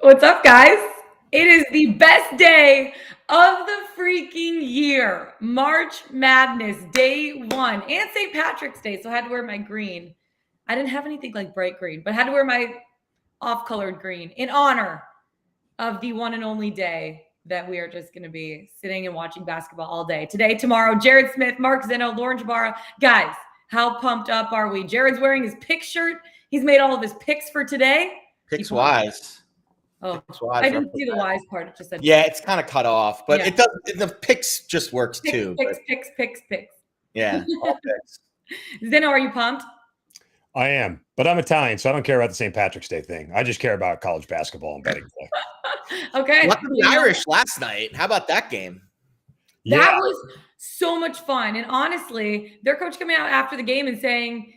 What's up, guys? It is the best day of the freaking year. March Madness, day one, and St. Patrick's Day. So I had to wear my green. I didn't have anything like bright green, but I had to wear my off-colored green in honor of the one and only day that we are just going to be sitting and watching basketball all day. Today, tomorrow, Jared Smith, Mark Zinno, Lauren Jabara. Guys, how pumped up are we? Jared's wearing his pick shirt. He's made all of his picks for today. Pickswise. Oh, I didn't see the wise part. It just said it's kind of cut off, but it does. The picks just works too. Picks. Yeah, all picks. Zeno, are you pumped? I am, but I'm Italian, so I don't care about the St. Patrick's Day thing. I just care about college basketball and betting play. Okay. Lucky the Irish last night. How about that game? That was so much fun. And honestly, their coach coming out after the game and saying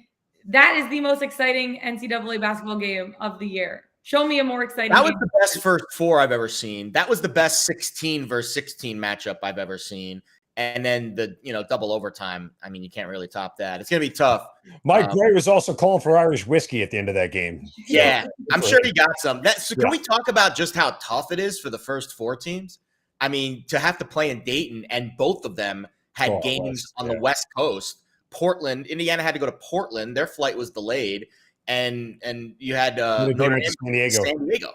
that is the most exciting NCAA basketball game of the year. Show me a more exciting That was game. the best first four I've ever seen. That was the best 16 versus 16 matchup I've ever seen. And then the double overtime. I mean, you can't really top that. It's gonna be tough. Mike Gray was also calling for Irish whiskey at the end of that game. Yeah, I'm sure he got some. Can we talk about just how tough it is for the first four teams? I mean, to have to play in Dayton, and both of them had games on the West Coast. Portland, Indiana had to go to Portland. Their flight was delayed. And you had Notre Dame, San Diego.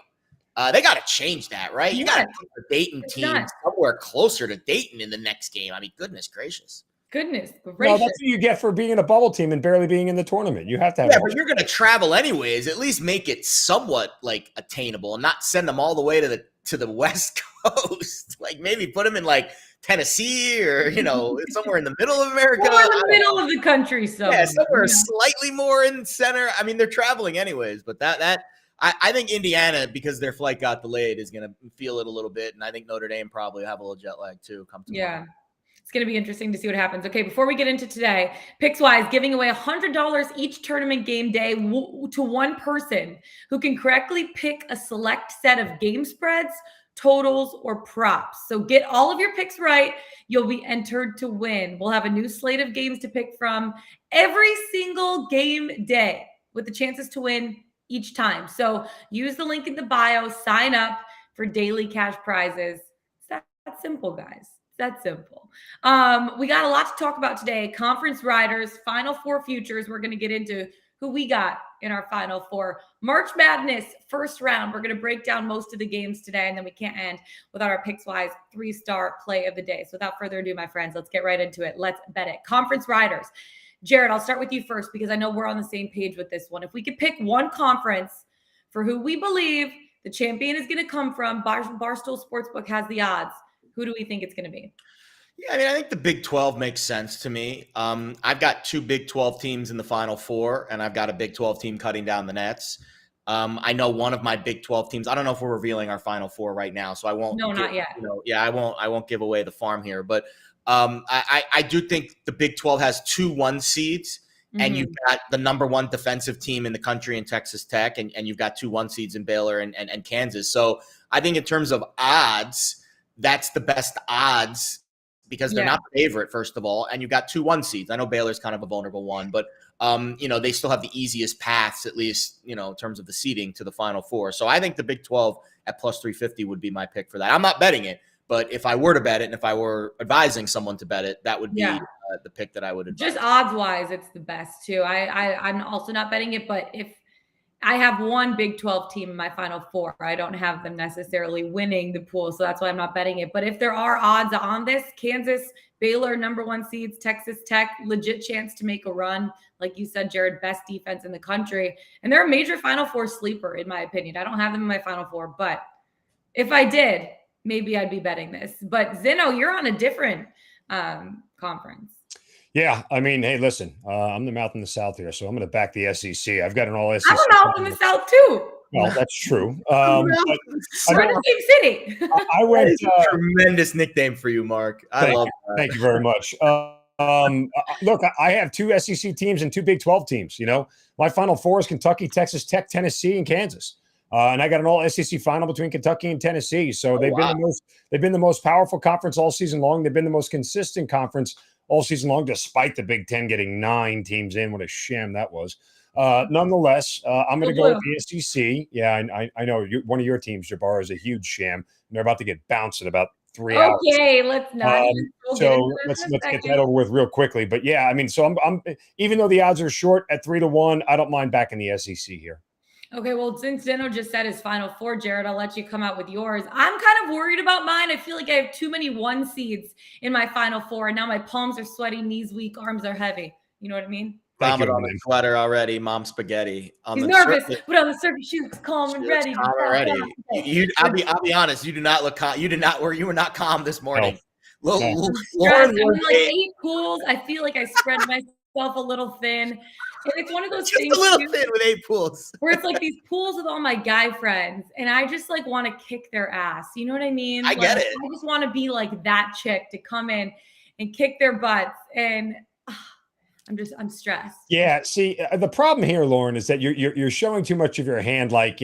They got to change that, right? You got to put the Dayton team somewhere closer to Dayton in the next game. I mean, goodness gracious. Goodness gracious. No, that's what you get for being a bubble team and barely being in the tournament. You have to have. Yeah, but you're going to travel anyways. At least make it somewhat like attainable and not send them all the way to the West Coast. Like maybe put them in like Tennessee or somewhere in the middle of America. Or in the middle of the country, somewhere slightly more in center. I mean, they're traveling anyways, but I think Indiana, because their flight got delayed, is going to feel it a little bit, and I think Notre Dame probably have a little jet lag too. Yeah. It's going to be interesting to see what happens. Okay, before we get into today, Pickswise giving away $100 each tournament game day to one person who can correctly pick a select set of game spreads, totals, or props. So get all of your picks right. You'll be entered to win. We'll have a new slate of games to pick from every single game day with the chances to win each time. So use the link in the bio, sign up for daily cash prizes. It's that simple, guys. That's simple. We got a lot to talk about today. Conference riders, Final Four futures. We're going to get into who we got in our Final Four. March Madness, first round. We're going to break down most of the games today, and then we can't end without our Pickswise 3-star play of the day. So without further ado, my friends, let's get right into it. Let's bet it. Conference riders. Jared, I'll start with you first because I know we're on the same page with this one. If we could pick one conference for who we believe the champion is going to come from, Barstool Sportsbook has the odds. Who do we think it's going to be? Yeah, I mean, I think the Big 12 makes sense to me. I've got two Big 12 teams in the Final Four, and I've got a Big 12 team cutting down the nets. I know one of my Big 12 teams. I don't know if we're revealing our Final Four right now, so I won't. No, not yet. I won't give away the farm here, but I do think the Big 12 has 2 1 seeds. And you've got the number one defensive team in the country in Texas Tech, and you've got 2 1 seeds in Baylor and Kansas. So I think in terms of odds, that's the best odds because they're not the favorite, first of all, and you've got 2 1 seeds. I know Baylor's kind of a vulnerable one, but they still have the easiest paths, at least, in terms of the seeding to the Final Four. So I think the Big 12 at plus 350 would be my pick for that. I'm not betting it, but if I were to bet it and if I were advising someone to bet it, that would be the pick that I would advise. Just odds-wise, it's the best, too. I'm also not betting it, but if I have one Big 12 team in my Final Four, I don't have them necessarily winning the pool, so that's why I'm not betting it. But if there are odds on this, Kansas, Baylor, number one seeds, Texas Tech, legit chance to make a run. Like you said, Jared, best defense in the country. And they're a major Final Four sleeper, in my opinion. I don't have them in my Final Four, but if I did, maybe I'd be betting this. But Zeno, you're on a different conference. Yeah, I mean, hey, listen, I'm the mouth in the South here, so I'm going to back the SEC. I've got an all SEC. I'm a mouth in the South, too. Well, that's true. We're in the same city. I went tremendous nickname for you, Mark. I love that. Thank you very much. Look, I have 2 SEC teams and 2 Big 12 teams. My Final Four is Kentucky, Texas Tech, Tennessee, and Kansas. And I got an all SEC final between Kentucky and Tennessee. So they've been the most powerful conference all season long. They've been the most consistent conference all season long, despite the Big Ten getting 9 teams in. What a sham that was. Nonetheless, I'm going to go Blue. with the SEC. Yeah, I know one of your teams, Jabbar, is a huge sham. And they're about to get bounced in about 3 hours. Okay, let's not. We'll get into So this in a let's get second. that over with real quickly. But yeah, I mean, so I'm even though the odds are short at 3-1, I don't mind backing the SEC here. Okay, well, since Dino just said his Final Four, Jared, I'll let you come out with yours. I'm kind of worried about mine. I feel like I have too many 1 seeds in my Final Four, and now my palms are sweaty, knees weak, arms are heavy. You know what I mean? Vomit on the sweater already, mom spaghetti. He's nervous, but on the surface, she looks calm and ready. Calm already. I'll be honest. You do not look calm. You were not calm this morning. No. Lauren, I'm like 8 pools. I feel like I spread myself a little thin. And it's one of those just things a little thin with 8 pools. where it's like these pools with all my guy friends, and I just like want to kick their ass. You know what I mean? I get it. I just want to be like that chick to come in and kick their butts, and I'm stressed. Yeah. See, the problem here, Lauren, is that you're showing too much of your hand. Like,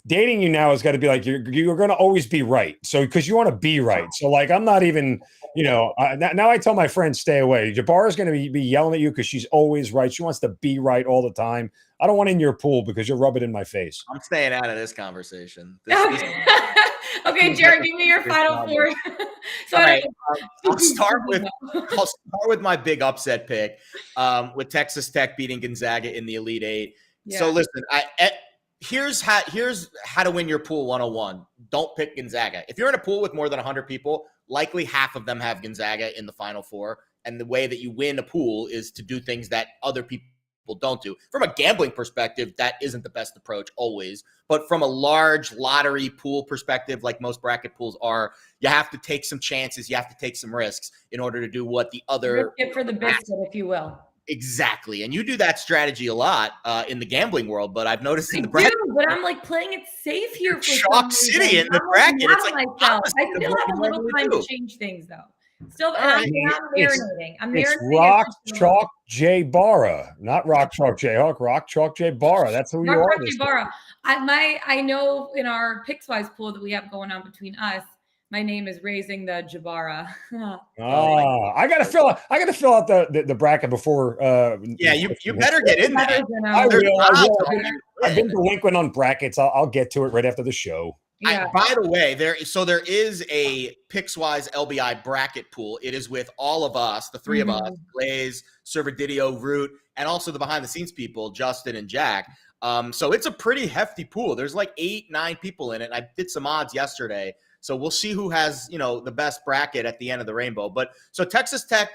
dating you now has got to be like you're going to always be right. So because you want to be right. So like I'm not even. Now I tell my friends stay away. Jabbar is going to be yelling at you because she's always right. She wants to be right all the time. I don't want in your pool because you'll rub it in my face. I'm staying out of this conversation. Okay, Jared, give me your Final Four. So right. I'll start with my big upset pick with Texas Tech beating Gonzaga in the Elite Eight. Yeah. So listen, here's how to win your pool 101. Don't pick Gonzaga. If you're in a pool with more than 100 people, likely half of them have Gonzaga in the Final Four. And the way that you win a pool is to do things that other people don't do. From a gambling perspective, that isn't the best approach always. But from a large lottery pool perspective, like most bracket pools are, you have to take some chances. You have to take some risks in order to do what the other... Risk it for the biscuit, if you will. Exactly. And you do that strategy a lot in the gambling world, but I've noticed in the bracket. But I'm like playing it safe here for Chalk City in the bracket. It's like myself. I still have a little time to change things though. Still, I'm marinating. It's Rock Chalk J Barra, not Rock Chalk J Hawk. Rock Chalk J Barra. That's who you are. Rock J Barra. I know in our Pickswise pool that we have going on between us, my name is Raising the Jabara. I gotta fill out the bracket before. You better get in there. I will. I've been delinquent on brackets. I'll get to it right after the show. Yeah. By the way, there is a Pickswise LBI bracket pool. It is with all of us, the three of us, Blaze, Servadidio, Root, and also the behind the scenes people, Justin and Jack. So it's a pretty hefty pool. There's like 8-9 people in it. I did some odds yesterday. So we'll see who has, the best bracket at the end of the rainbow. But so Texas Tech,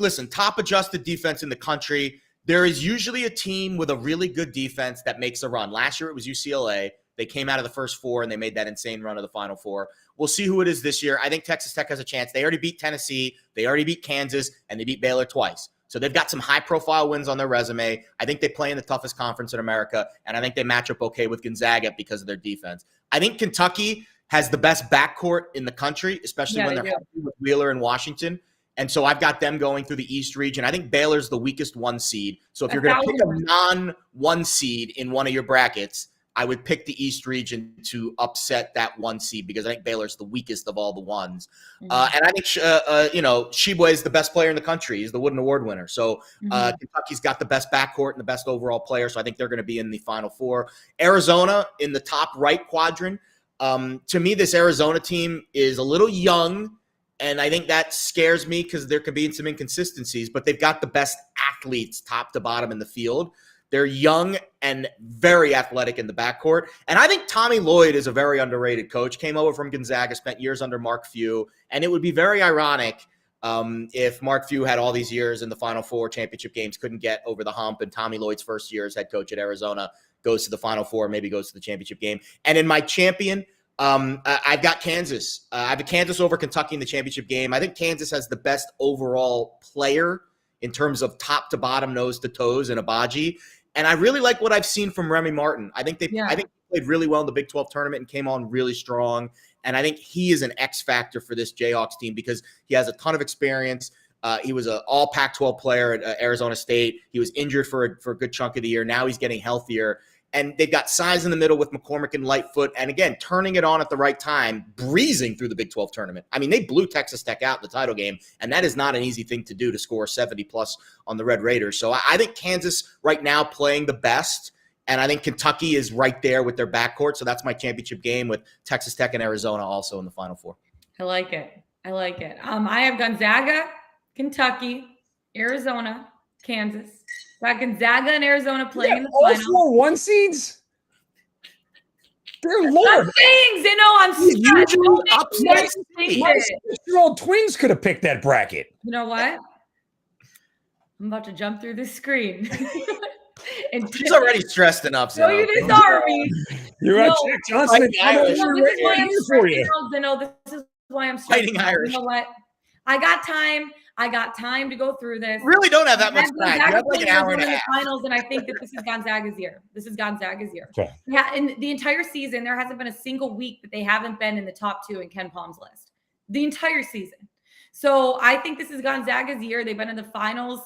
listen, top adjusted defense in the country. There is usually a team with a really good defense that makes a run. Last year it was UCLA. They came out of the first 4 and they made that insane run of the Final Four. We'll see who it is this year. I think Texas Tech has a chance. They already beat Tennessee. They already beat Kansas, and they beat Baylor twice. So they've got some high-profile wins on their resume. I think they play in the toughest conference in America, and I think they match up okay with Gonzaga because of their defense. I think Kentucky has the best backcourt in the country, especially when they're healthy with Wheeler and Washington. And so I've got them going through the East region. I think Baylor's the weakest 1 seed. So if you're going to pick a non-1 seed in one of your brackets, I would pick the East region to upset that 1 seed because I think Baylor's the weakest of all the ones. And I think, Shibwe is the best player in the country. He's the Wooden Award winner. So Kentucky's got the best backcourt and the best overall player. So I think they're going to be in the Final Four. Arizona in the top right quadrant. To me, this Arizona team is a little young, and I think that scares me because there could be some inconsistencies, but they've got the best athletes top to bottom in the field. They're young and very athletic in the backcourt. And I think Tommy Lloyd is a very underrated coach. Came over from Gonzaga, spent years under Mark Few, and it would be very ironic if Mark Few had all these years in the Final Four championship games, couldn't get over the hump, and Tommy Lloyd's first year as head coach at Arizona goes to the Final Four, maybe goes to the championship game. And in my champion, I've got Kansas. I have Kansas over Kentucky in the championship game. I think Kansas has the best overall player in terms of top to bottom, nose to toes, and Abaji. And I really like what I've seen from Remy Martin. I think he played really well in the Big 12 tournament and came on really strong. And I think he is an X factor for this Jayhawks team because he has a ton of experience. He was an all Pac-12 player at Arizona State. He was injured for a good chunk of the year. Now he's getting healthier. And they've got size in the middle with McCormick and Lightfoot. And again, turning it on at the right time, breezing through the Big 12 tournament. I mean, they blew Texas Tech out in the title game, and that is not an easy thing to do, to score 70-plus on the Red Raiders. So I think Kansas right now playing the best, and I think Kentucky is right there with their backcourt. So that's my championship game, with Texas Tech and Arizona also in the Final Four. I like it. I have Gonzaga, Kentucky, Arizona, Kansas. Got Gonzaga and Arizona playing in the all final. 4 1 seeds? Dear Lord. I'm saying, Zeno, I'm My 6-year-old twins could have picked that bracket. You know what? I'm about to jump through this screen. And She's already stressed enough. Show you this army. You're No. at Jack Johnson. Fighting Irish. This is why I'm stressing out, Zeno. This is why I'm stressing Fighting out. Irish. You know what? I got time to go through this. Really don't have that much time. You Gonzaga have like an hour and a in the half. finals, and I think that this is Gonzaga's year. Okay. Yeah, in the entire season, there hasn't been a single week that they haven't been in the top 2 in Ken Palm's list. The entire season. So I think this is Gonzaga's year. They've been in the finals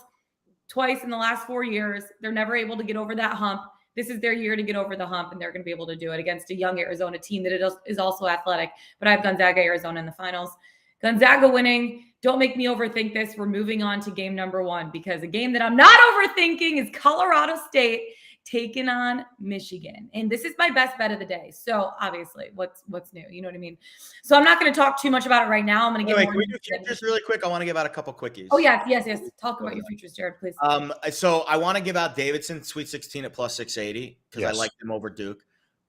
twice in the last 4 years. They're never able to get over that hump. This is their year to get over the hump, and they're going to be able to do it against a young Arizona team that is also athletic. But I have Gonzaga, Arizona in the finals. Gonzaga winning. Don't make me overthink this. We're moving on to game number 1, because a game that I'm not overthinking is Colorado State taking on Michigan. And this is my best bet of the day. So obviously, what's new? You know what I mean? So I'm not going to talk too much about it right now. I'm going to get more. Can we do futures really quick? I want to give out a couple quickies. Oh, yes. Talk about your futures, Jared, please. So I want to give out Davidson Sweet 16 at plus 680, because I like them over Duke.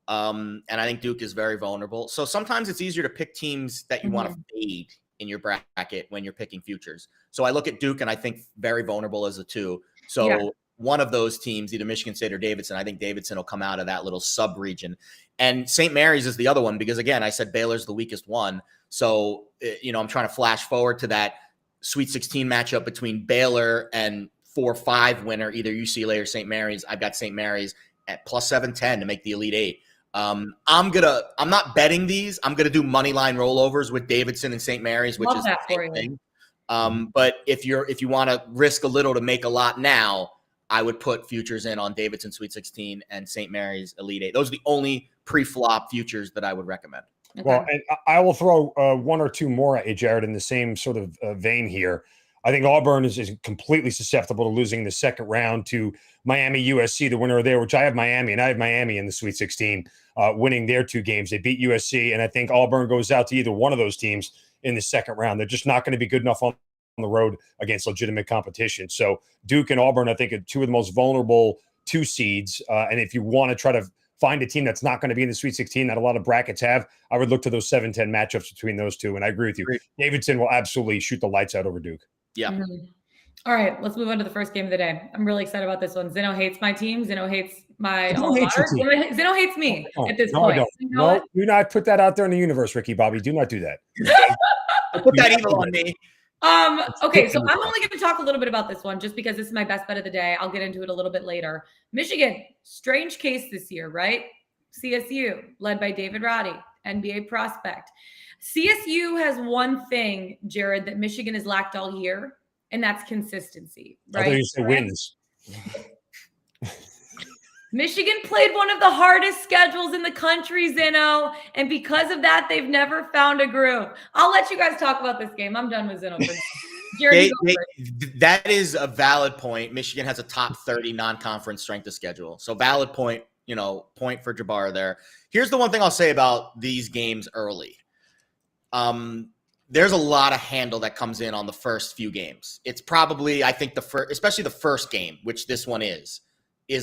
And I think Duke is very vulnerable. So sometimes it's easier to pick teams that you want to fade in your bracket when you're picking futures. So I look at Duke and I think very vulnerable as a 2. So one of those teams, either Michigan State or Davidson, I think Davidson will come out of that little sub-region. And St. Mary's is the other one, because again, I said Baylor's the weakest one. So, I'm trying to flash forward to that Sweet 16 matchup between Baylor and 4-5 winner, either UCLA or St. Mary's. I've got St. Mary's at plus 710 to make the Elite 8. I'm not betting these. I'm gonna do money line rollovers with Davidson and St. Mary's, which is the same thing. But if you want to risk a little to make a lot now, I would put futures in on Davidson Sweet 16 and St. Mary's Elite 8. Those are the only pre-flop futures that I would recommend. Okay. Well, and I will throw 1 or 2 more at you, Jared, in the same sort of vein here. I think Auburn is completely susceptible to losing in the second round to Miami, USC, the winner there, which I have Miami, and I have Miami in the Sweet 16 winning their 2 games. They beat USC, and I think Auburn goes out to either one of those teams in the second round. They're just not going to be good enough on the road against legitimate competition. So Duke and Auburn, I think, are 2 of the most vulnerable 2 seeds. And if you want to try to find a team that's not going to be in the Sweet 16 that a lot of brackets have, I would look to those 7-10 matchups between those 2. And I agree with you. Davidson will absolutely shoot the lights out over Duke. Yeah. Mm-hmm. All right, let's move on to the first game of the day. I'm really excited about this one. Zeno hates my team. Zeno hates my Zeno hates me at this point. No, do not put that out there in the universe, Ricky Bobby. Do not do that. Put that evil on me. Okay, so I'm only going to talk a little bit about this one just because this is my best bet of the day. I'll get into it a little bit later. Michigan, strange case this year, right? CSU, led by David Roddy, NBA prospect. CSU has one thing, Jared, that Michigan has lacked all year, and that's consistency, right? I thought you said wins. Michigan played one of the hardest schedules in the country, Zeno, and because of that, they've never found a groove. I'll let you guys talk about this game. I'm done with Zeno for now. Jared, that is a valid point. Michigan has a top 30 non-conference strength of schedule. So valid point, point for Jabbar there. Here's the one thing I'll say about these games early. There's a lot of handle that comes in on the first few games. It's probably, I think, especially the first game, which this one is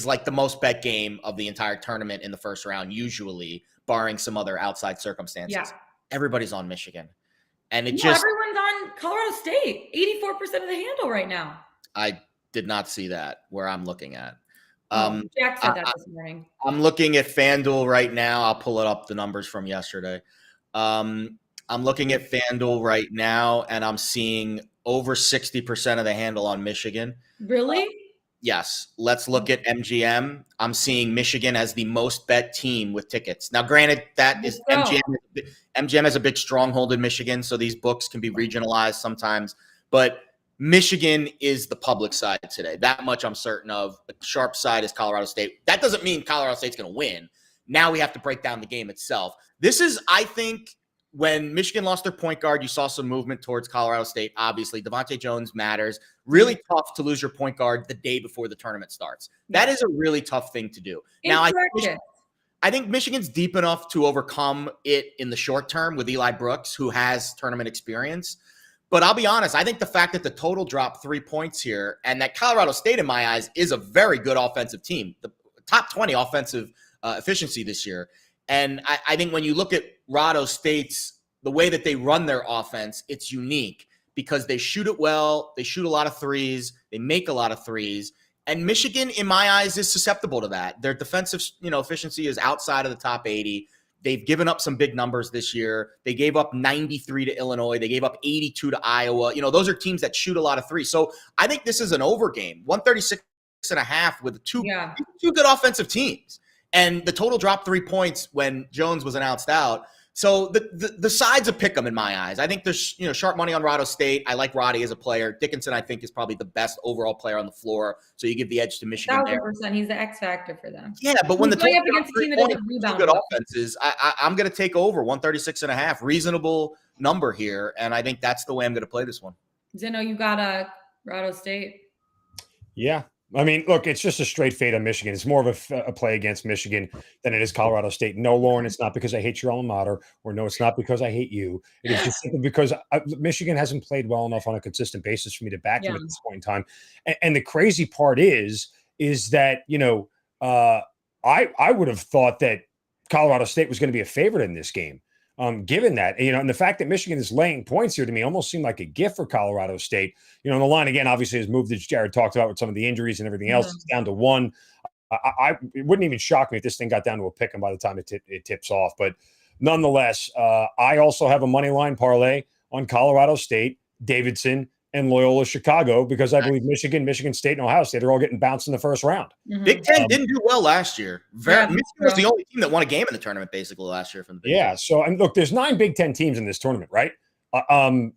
like the most bet game of the entire tournament in the first round, usually, barring some other outside circumstances. Yeah. Everybody's on Michigan. And everyone's on Colorado State. 84% of the handle right now. I did not see that where I'm looking at. Jack said that this morning. I'm looking at FanDuel right now. I'll pull it up, the numbers from yesterday. I'm looking at FanDuel right now, and I'm seeing over 60% of the handle on Michigan. Really? Yes. Let's look at MGM. I'm seeing Michigan as the most bet team with tickets. Now, granted, that is MGM has a big stronghold in Michigan, so these books can be regionalized sometimes. But Michigan is the public side today. That much I'm certain of. The sharp side is Colorado State. That doesn't mean Colorado State's going to win. Now we have to break down the game itself. This is, I think, when Michigan lost their point guard, you saw some movement towards Colorado State. Obviously, Devontae Jones matters. Really tough to lose your point guard the day before the tournament starts. That is a really tough thing to do. Now, I think Michigan's deep enough to overcome it in the short term with Eli Brooks, who has tournament experience. But I'll be honest, I think the fact that the total dropped 3 points here and that Colorado State, in my eyes, is a very good offensive team. The top 20 offensive efficiency this year. And I think when you look at Colorado State's, the way that they run their offense, it's unique because they shoot it well. They shoot a lot of threes. They make a lot of threes. And Michigan, in my eyes, is susceptible to that. Their defensive, efficiency is outside of the top 80. They've given up some big numbers this year. They gave up 93 to Illinois. They gave up 82 to Iowa. Those are teams that shoot a lot of threes. So I think this is an over game, 136.5 with two good offensive teams. And the total dropped 3 points when Jones was announced out. So the side's a pick 'em in my eyes. I think there's sharp money on Colorado State. I like Roddy as a player. Dickinson, I think, is probably the best overall player on the floor. So you give the edge to Michigan. 1,000%. He's the X factor for them. Yeah, but when the going up against a team that doesn't rebound, good offenses, I'm going to take over 136.5. Reasonable number here, and I think that's the way I'm going to play this one. Zeno, you got Colorado State. Yeah. I mean, look, it's just a straight fade on Michigan. It's more of a play against Michigan than it is Colorado State. No, Lauren, it's not because I hate your alma mater, or no, it's not because I hate you. It is just simply because Michigan hasn't played well enough on a consistent basis for me to back him at this point in time. And the crazy part is that, I would have thought that Colorado State was going to be a favorite in this game. Given that, and the fact that Michigan is laying points here to me almost seemed like a gift for Colorado State. The line again obviously has moved, as Jared talked about, with some of the injuries and everything else. It's down to 1. It wouldn't even shock me if this thing got down to a pick 'em by the time it tips off. But nonetheless, I also have a money line parlay on Colorado State, Davidson, and Loyola Chicago because I believe Michigan State, and Ohio State are all getting bounced in the first round. Mm-hmm. Big Ten didn't do well last year. Michigan was the only team that won a game in the tournament basically last year from the Big Ten. So, and look, there's 9 Big Ten teams in this tournament, right? 3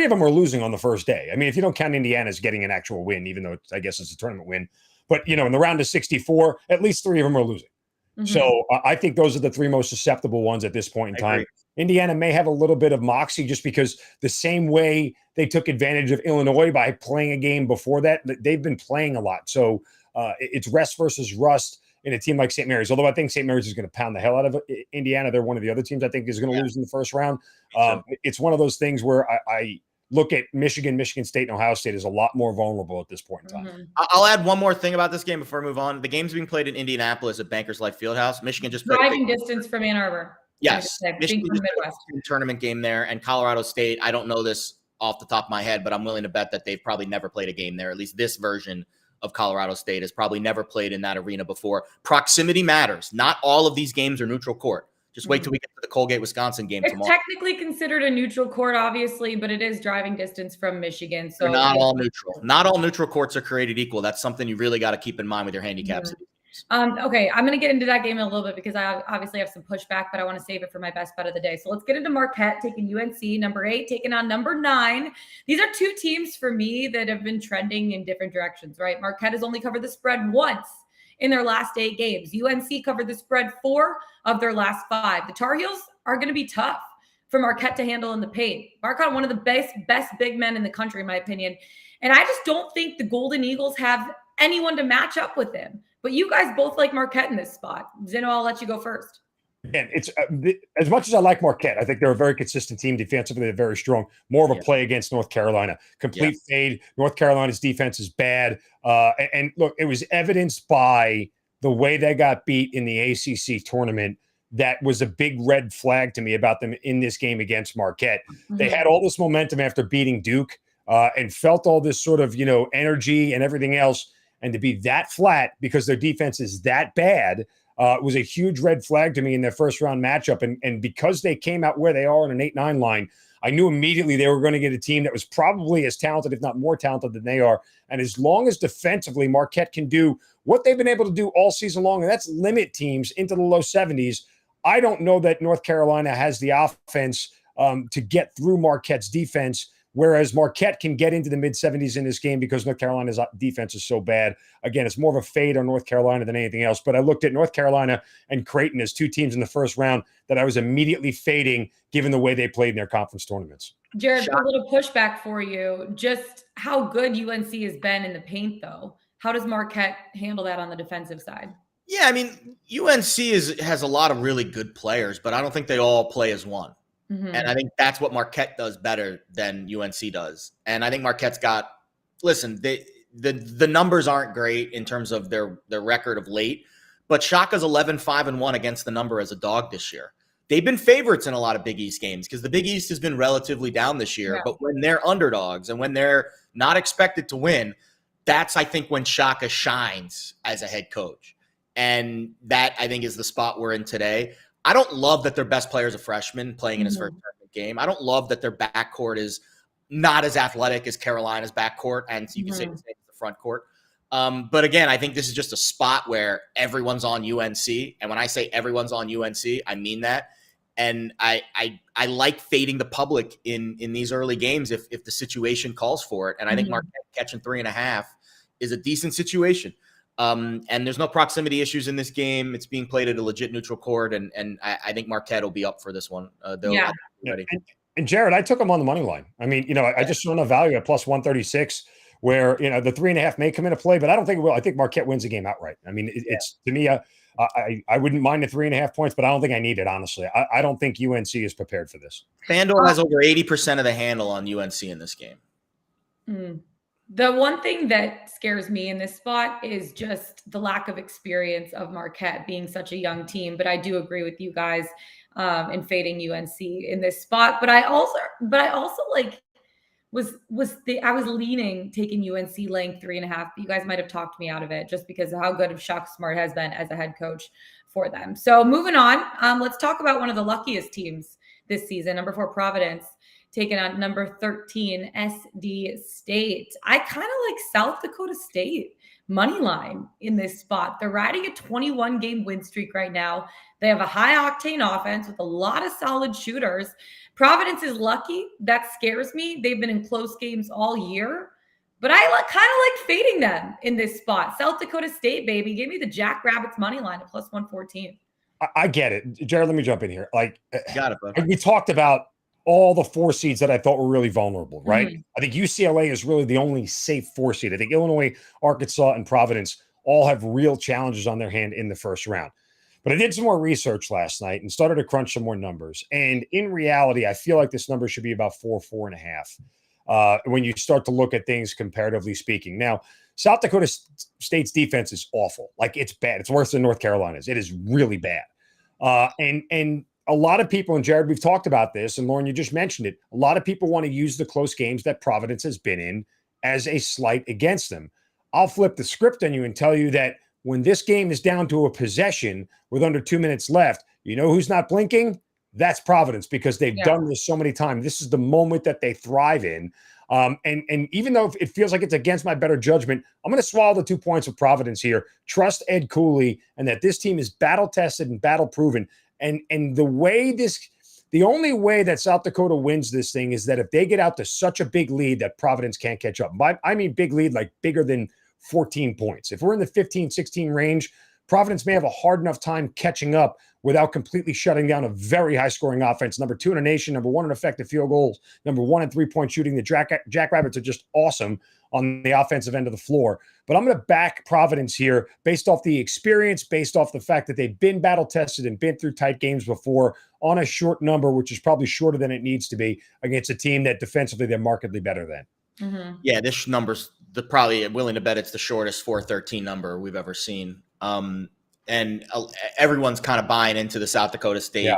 of them are losing on the first day. I mean, if you don't count Indiana as getting an actual win, even though I guess it's a tournament win, but in the round of 64, at least 3 of them are losing. Mm-hmm. So I think those are the 3 most susceptible ones at this point in time. Agree. Indiana may have a little bit of moxie just because the same way they took advantage of Illinois by playing a game before that, they've been playing a lot. So it's rest versus rust in a team like St. Mary's. Although I think St. Mary's is going to pound the hell out of Indiana. They're one of the other teams I think is going to lose in the first round. It's one of those things where I look at Michigan State, and Ohio State is a lot more vulnerable at this point in time. Mm-hmm. I'll add one more thing about this game before I move on. The game's being played in Indianapolis at Bankers Life Fieldhouse. Michigan just played driving distance from Ann Arbor. Yes, Michigan just played a tournament game there, and Colorado State. I don't know this off the top of my head, but I'm willing to bet that they've probably never played a game there. At least this version of Colorado State has probably never played in that arena before. Proximity matters. Not all of these games are neutral court. Just wait till we get to the Colgate, Wisconsin game tomorrow. It's technically considered a neutral court, obviously, but it is driving distance from Michigan. So they're not all neutral. Not all neutral courts are created equal. That's something you really got to keep in mind with your handicaps. Okay, I'm going to get into that game in a little bit because I obviously have some pushback, but I want to save it for my best bet of the day. So let's get into Marquette taking UNC, number 8, taking on number 9. These are 2 teams for me that have been trending in different directions, right? Marquette has only covered the spread once in their last 8 games. UNC covered the spread 4 of their last 5. The Tar Heels are going to be tough for Marquette to handle in the paint. Marquette, one of the best big men in the country, in my opinion. And I just don't think the Golden Eagles have anyone to match up with him. But you guys both like Marquette in this spot. Zeno, I'll let you go first. And it's as much as I like Marquette, I think they're a very consistent team. Defensively, they're very strong. More of a play against North Carolina. Complete fade. North Carolina's defense is bad. And look, it was evidenced by the way they got beat in the ACC tournament. That was a big red flag to me about them in this game against Marquette. Mm-hmm. They had all this momentum after beating Duke and felt all this sort of, energy and everything else. And to be that flat because their defense is that bad was a huge red flag to me in their first round matchup. And because they came out where they are in an 8-9 line, I knew immediately they were going to get a team that was probably as talented, if not more talented than they are. And as long as defensively Marquette can do what they've been able to do all season long, and that's limit teams into the low 70s, I don't know that North Carolina has the offense to get through Marquette's defense whereas Marquette can get into the mid-70s in this game because North Carolina's defense is so bad. Again, it's more of a fade on North Carolina than anything else. But I looked at North Carolina and Creighton as two teams in the first round that I was immediately fading given the way they played in their conference tournaments. Jared, a little pushback for you. Just how good UNC has been in the paint, though. How does Marquette handle that on the defensive side? Yeah, I mean, UNC has a lot of really good players, but I don't think they all play as one. Mm-hmm. And I think that's what Marquette does better than UNC does. And I think Marquette's got – listen, the numbers aren't great in terms of their record of late, but Shaka's 11-5-1 against the number as a dog this year. They've been favorites in a lot of Big East games because the Big East has been relatively down this year. Yeah. But when they're underdogs and when they're not expected to win, that's, I think, when Shaka shines as a head coach. And that, I think, is the spot we're in today. I don't love that their best player is a freshman playing in his first tournament game. I don't love that their backcourt is not as athletic as Carolina's backcourt, and you can say the same as the front court. But again, I think this is just a spot where everyone's on UNC. And when I say everyone's on UNC, I mean that. And I like fading the public in these early games if the situation calls for it. And I think Marquette catching 3.5 is a decent situation. And there's no proximity issues in this game. It's being played at a legit neutral court. And I think Marquette will be up for this one. Yeah. And Jared, I took them on the money line. I mean, I just saw enough value at plus 136 where, the 3.5 may come into play, but I don't think it will. I think Marquette wins the game outright. I mean, it's to me, I wouldn't mind the 3.5 points, but I don't think I need it, honestly. I don't think UNC is prepared for this. FanDuel has over 80% of the handle on UNC in this game. The one thing that scares me in this spot is just the lack of experience of Marquette being such a young team. But I do agree with you guys in fading UNC in this spot. But I also like I was leaning taking UNC laying 3.5. You guys might have talked me out of it just because of how good of Shaka Smart has been as a head coach for them. So moving on, let's talk about one of the luckiest teams this season, number 4 Providence, taking on number 13 SD State. I kind of like South Dakota State money line in this spot. They're riding a 21-game win streak right now. They have a high-octane offense with a lot of solid shooters. Providence is lucky. That scares me. They've been in close games all year. But I kind of like fading them in this spot. South Dakota State, baby. Give me the Jackrabbits money line at plus 114. I get it. Jared, let me jump in here. Got it, bud. We talked about all the 4 seeds that I thought were really vulnerable, right? I think UCLA is really the only safe 4 seed. I think Illinois, Arkansas, and Providence all have real challenges on their hand in the first round. But I did some more research last night and started to crunch some more numbers. And in reality, I feel like this number should be about 4.5 when you start to look at things comparatively speaking. Now, South Dakota State's defense is awful. It's bad. It's worse than North Carolina's. It is really bad. And a lot of people, and Jared, we've talked about this, and Lauren, you just mentioned it. A lot of people want to use the close games that Providence has been in as a slight against them. I'll flip the script on you and tell you that when this game is down to a possession with under 2 minutes left, you know who's not blinking? That's Providence, because they've done this so many times. This is the moment that they thrive in. And even though it feels like it's against my better judgment, I'm going to swallow the 2 points of Providence here. Trust Ed Cooley and that this team is battle-tested and battle-proven. And the only way that South Dakota wins this thing is that if they get out to such a big lead that Providence can't catch up. I mean big lead, like bigger than 14 points. If we're in the 15, 16 range, Providence may have a hard enough time catching up without completely shutting down a very high-scoring offense. Number 2 in the nation, number 1 in effective field goals, number 1 in three-point shooting. The Jackrabbits are just awesome on the offensive end of the floor. But I'm going to back Providence here based off the experience, based off the fact that they've been battle-tested and been through tight games before on a short number, which is probably shorter than it needs to be against a team that defensively they're markedly better than. Yeah, this number's probably willing to bet it's the shortest 413 number we've ever seen. And everyone's kind of buying into the South Dakota State,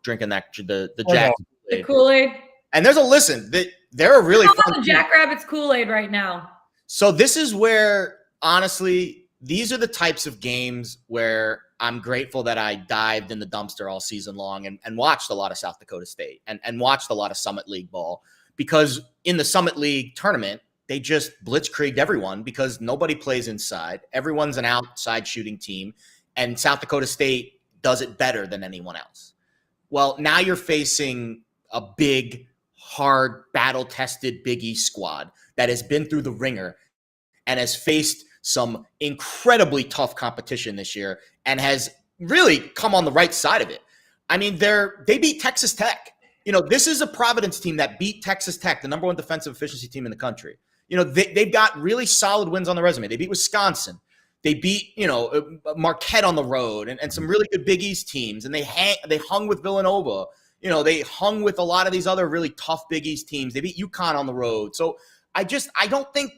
drinking the Kool-Aid. And they're a really fun the Jackrabbits Kool-Aid right now. So this is where, honestly, these are the types of games where I'm grateful that I dived in the dumpster all season long and watched a lot of South Dakota State and watched a lot of Summit League ball, because in the Summit League tournament, they just blitzkrieged everyone because nobody plays inside. Everyone's an outside shooting team, and South Dakota State does it better than anyone else. Well, now you're facing a big, hard, battle-tested Big East squad that has been through the ringer and has faced some incredibly tough competition this year and has really come on the right side of it. I mean, they beat Texas Tech. This is a Providence team that beat Texas Tech, the number one defensive efficiency team in the country. They've got really solid wins on the resume. They beat Wisconsin. They beat, Marquette on the road and some really good Big East teams. And they hung with Villanova. They hung with a lot of these other really tough Big East teams. They beat UConn on the road. So I don't think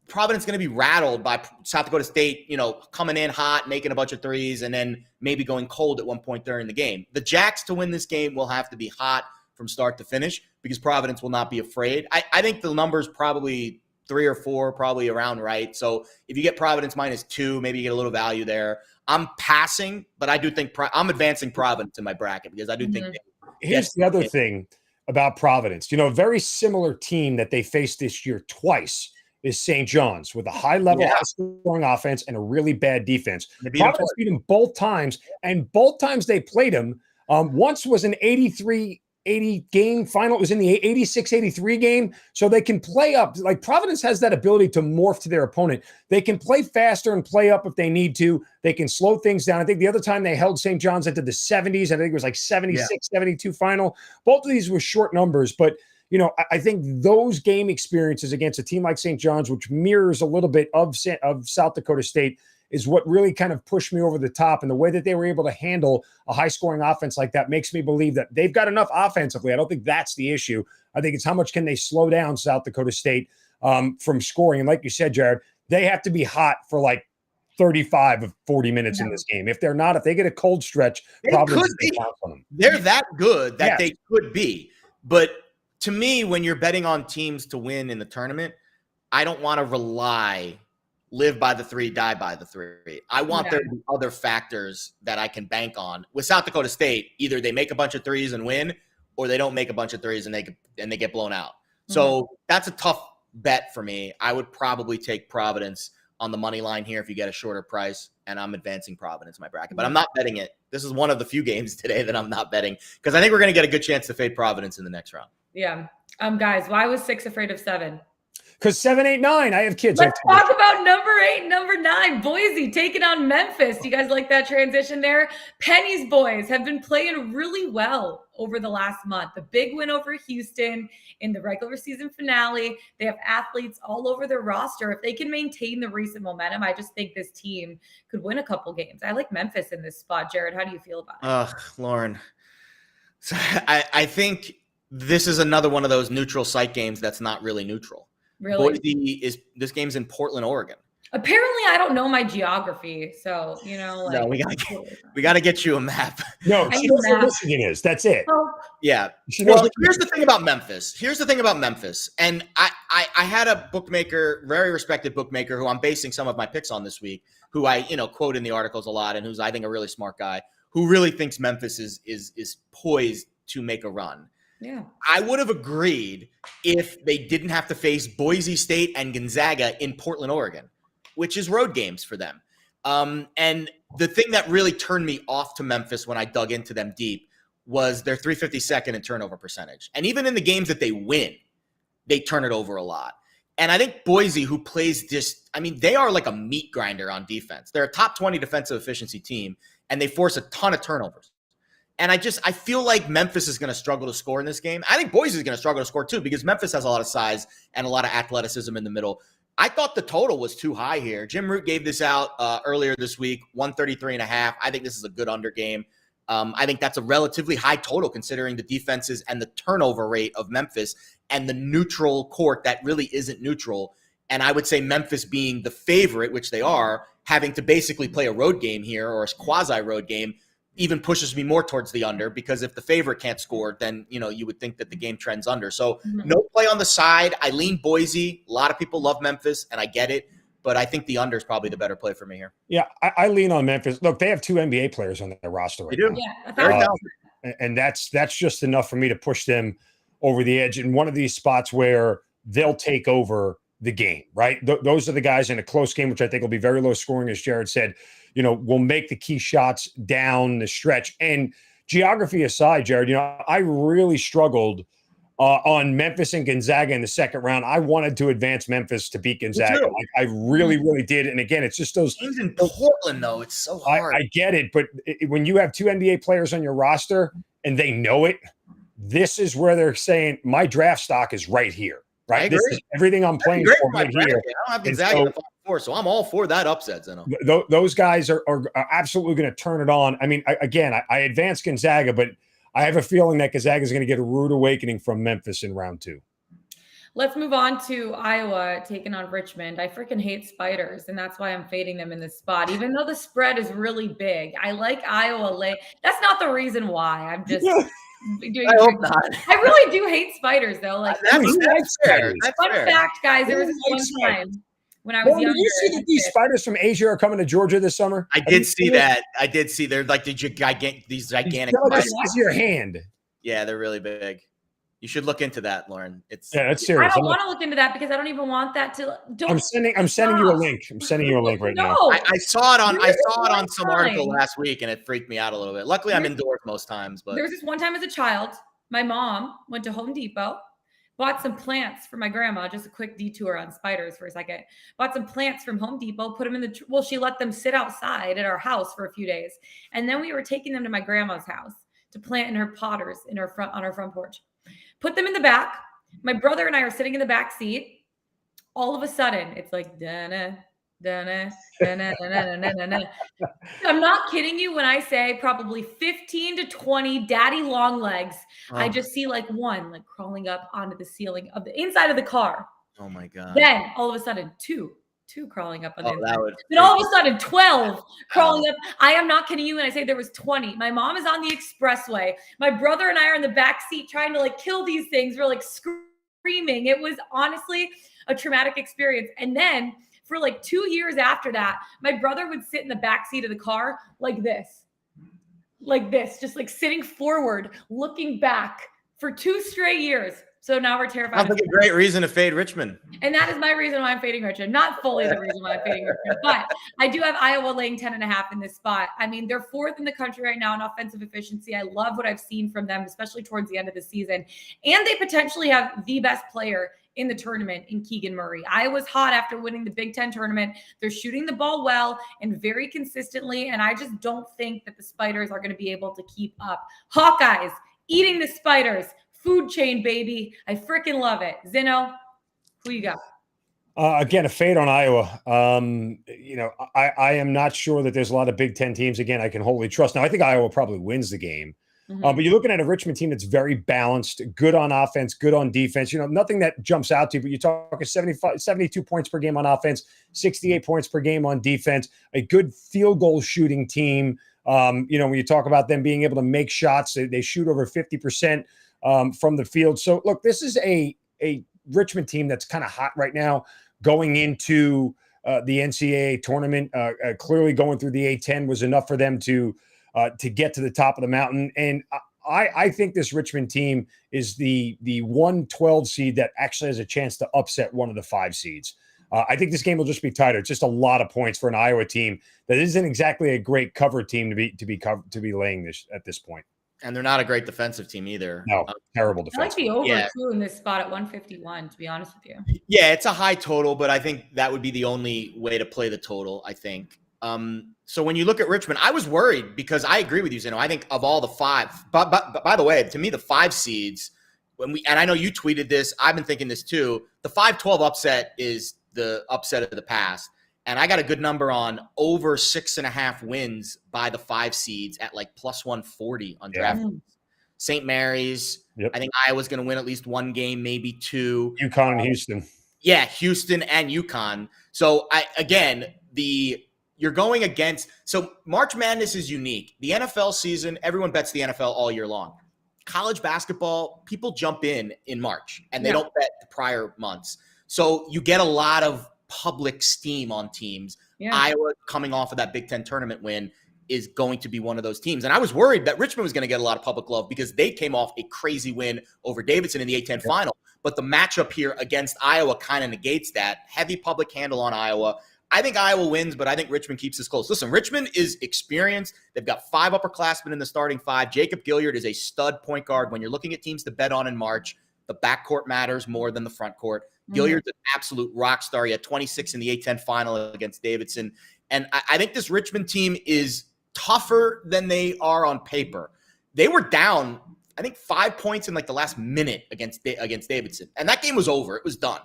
Providence going to be rattled by South Dakota State, coming in hot, making a bunch of threes, and then maybe going cold at one point during the game. The Jacks to win this game will have to be hot from start to finish because Providence will not be afraid. I think the number's probably 3 or 4, probably around right. So if you get Providence -2, maybe you get a little value there. I'm passing, but I do think I'm advancing Providence in my bracket because I do think. Here's the other thing about Providence. A very similar team that they faced this year twice is St. John's with a high-level, high-scoring offense and a really bad defense. Providence beat them both times, and both times they played them. Once was an 83-80 game final. It was in the 86-83 game, so they can play up. Like, Providence has that ability to morph to their opponent. They can play faster and play up if they need to. They can slow things down. I think the other time they held St. John's into the 70s. I think it was like 76-72 final. Both of these were short numbers, but I think those game experiences against a team like St. John's, which mirrors a little bit of South Dakota State, is what really kind of pushed me over the top. And the way that they were able to handle a high-scoring offense like that makes me believe that they've got enough offensively. I don't think that's the issue. I think it's how much can they slow down South Dakota State from scoring. And like you said, Jared, they have to be hot for like 35 of 40 minutes in this game. If they're not, if they get a cold stretch, Providence could be. They're that good that they could be. But to me, when you're betting on teams to win in the tournament, I don't want to live by the 3, die by the 3. I want there to be other factors that I can bank on. With South Dakota State, either they make a bunch of threes and win, or they don't make a bunch of threes and they get blown out. So that's a tough bet for me. I would probably take Providence on the money line here if you get a shorter price, and I'm advancing Providence in my bracket. But I'm not betting it. This is one of the few games today that I'm not betting because I think we're going to get a good chance to fade Providence in the next round. Yeah. Guys, why was 6 afraid of 7? Because 7, 8, 9. I have kids. Let's talk about number 8, number 9. Boise taking on Memphis. You guys like that transition there? Penny's boys have been playing really well over the last month. The big win over Houston in the regular season finale. They have athletes all over their roster. If they can maintain the recent momentum, I just think this team could win a couple games. I like Memphis in this spot. Jared, how do you feel about it? Lauren. So I think this is another one of those neutral site games that's not really neutral. Really? Boise this game's in Portland, Oregon. Apparently, I don't know my geography, so no, we gotta get you a map. No, she knows where Michigan is. That's it. Oh. Yeah. Well, here's the thing about Memphis. And I had a bookmaker, very respected bookmaker, who I'm basing some of my picks on this week, who I quote in the articles a lot, and who's I think a really smart guy, who really thinks Memphis is poised to make a run. Yeah. I would have agreed if they didn't have to face Boise State and Gonzaga in Portland, Oregon, which is road games for them. And the thing that really turned me off to Memphis when I dug into them deep was their 352nd in turnover percentage. And even in the games that they win, they turn it over a lot. And I think Boise, who plays they are like a meat grinder on defense. They're a top 20 defensive efficiency team, and they force a ton of turnovers. And I feel like Memphis is going to struggle to score in this game. I think Boise is going to struggle to score too because Memphis has a lot of size and a lot of athleticism in the middle. I thought the total was too high here. Jim Root gave this out earlier this week, 133.5. I think this is a good under game. I think that's a relatively high total considering the defenses and the turnover rate of Memphis and the neutral court that really isn't neutral. And I would say Memphis being the favorite, which they are, having to basically play a road game here or a quasi-road game, even pushes me more towards the under because if the favorite can't score, then, you would think that the game trends under. So no play on the side. I lean Boise. A lot of people love Memphis, and I get it. But I think the under is probably the better play for me here. Yeah, I lean on Memphis. Look, they have 2 NBA players on their roster right now. Yeah, very talented. And that's just enough for me to push them over the edge in one of these spots where they'll take over the game, right? Those are the guys in a close game, which I think will be very low scoring, as Jared said, will make the key shots down the stretch. And geography aside, Jared, I really struggled on Memphis and Gonzaga in the second round. I wanted to advance Memphis to beat Gonzaga. I really, really did. And again, it's just those games in Portland, though. It's so hard. I get it, but when you have two NBA players on your roster and they know it, this is where they're saying my draft stock is right here. Right, this is everything I'm playing for right here. I don't have Gonzaga in the Final Four, so I'm all for that upset. Those guys are absolutely going to turn it on. I mean, I advanced Gonzaga, but I have a feeling that Gonzaga is going to get a rude awakening from Memphis in round 2. Let's move on to Iowa taking on Richmond. I freaking hate spiders, and that's why I'm fading them in this spot. Even though the spread is really big, I like Iowa late. That's not the reason why. I'm just doing. I really do hate spiders, though. Like that's fair. Fun fact, guys. There was one time when I was younger. Did you see that these spiders from Asia are coming to Georgia this summer? I did see that. I did see they're like these gigantic spiders. The size of your hand. Yeah, they're really big. You should look into that, Lauren. That's serious. I don't want to look into that because I don't even want that to. I'm sending you a link. I'm sending you a link right now. I saw it on some article last week, and it freaked me out a little bit. Luckily, I'm indoors most times. But there was this one time as a child, my mom went to Home Depot, bought some plants for my grandma. Just a quick detour on spiders for a second. Bought some plants from Home Depot, put them in the. She let them sit outside at our house for a few days, and then we were taking them to my grandma's house to plant in her potters on her front porch. Put them in the back. My brother and I are sitting in the back seat. All of a sudden, it's like, da-na, da-na, da-na, da-na, da-na, da-na. I'm not kidding you when I say probably 15 to 20 daddy long legs. Oh. I just see like one like crawling up onto the ceiling of the inside of the car. Oh my God. Then all of a sudden, two crawling up on the inside. Then all of a sudden, 12 crawling up. I am not kidding you when I say there was 20. My mom is on the expressway. My brother and I are in the back seat trying to like kill these things. We're like screaming. It was honestly a traumatic experience. And then for like 2 years after that, my brother would sit in the back seat of the car like this, just like sitting forward, looking back for 2 straight years. So now we're terrified. Sounds like a great reason to fade Richmond. And that is my reason why I'm fading Richmond. Not fully the reason why I'm fading Richmond, but I do have Iowa laying 10.5 in this spot. I mean, they're 4th in the country right now in offensive efficiency. I love what I've seen from them, especially towards the end of the season. And they potentially have the best player in the tournament in Keegan Murray. Iowa's hot after winning the Big Ten tournament. They're shooting the ball well and very consistently. And I just don't think that the Spiders are going to be able to keep up. Hawkeyes eating the Spiders. Food chain, baby. I freaking love it. Zeno, who you got? Again, a fade on Iowa. I am not sure that there's a lot of Big Ten teams, again, I can wholly trust. Now, I think Iowa probably wins the game. Mm-hmm. But you're looking at a Richmond team that's very balanced, good on offense, good on defense. Nothing that jumps out to you, but you're talking 72 points per game on offense, 68 points per game on defense, a good field goal shooting team. When you talk about them being able to make shots, they shoot over 50%. From the field. So look, this is a Richmond team that's kind of hot right now going into the NCAA tournament. Clearly going through the A-10 was enough for them to get to the top of the mountain. And I think this Richmond team is the 112 seed that actually has a chance to upset one of the 5 seeds. I think this game will just be tighter. It's just a lot of points for an Iowa team that isn't exactly a great cover team to be laying this at this point. And they're not a great defensive team either. No, terrible defense. I like the over too in this spot at 151, to be honest with you. Yeah, it's a high total, but I think that would be the only way to play the total, I think. So when you look at Richmond, I was worried because I agree with you, Zeno. I think of all the 5, but by the way, to me, the 5 seeds, and I know you tweeted this, I've been thinking this too, the 5-12 upset is the upset of the past. And I got a good number on over 6.5 wins by the 5 seeds at like plus 140 on DraftKings. St. Mary's. Yep. I think Iowa's going to win at least 1 game, maybe 2. UConn and Houston. Yeah, Houston and UConn. So you're going against. So March Madness is unique. The NFL season, everyone bets the NFL all year long. College basketball, people jump in March and they don't bet the prior months. So you get a lot of public steam on teams. Yeah. Iowa, coming off of that Big Ten tournament win, is going to be one of those teams. And I was worried that Richmond was going to get a lot of public love because they came off a crazy win over Davidson in the A-10 final. But the matchup here against Iowa kind of negates that. Heavy public handle on Iowa. I think Iowa wins, but I think Richmond keeps this close. Listen, Richmond is experienced. They've got 5 upperclassmen in the starting 5. Jacob Gilliard is a stud point guard. When you're looking at teams to bet on in March, The backcourt matters more than the front court. Gilliard's an absolute rock star. He had 26 in the A-10 final against Davidson. And I think this Richmond team is tougher than they are on paper. They were down, I think, 5 points in like the last minute against Davidson. And that game was over. It was done.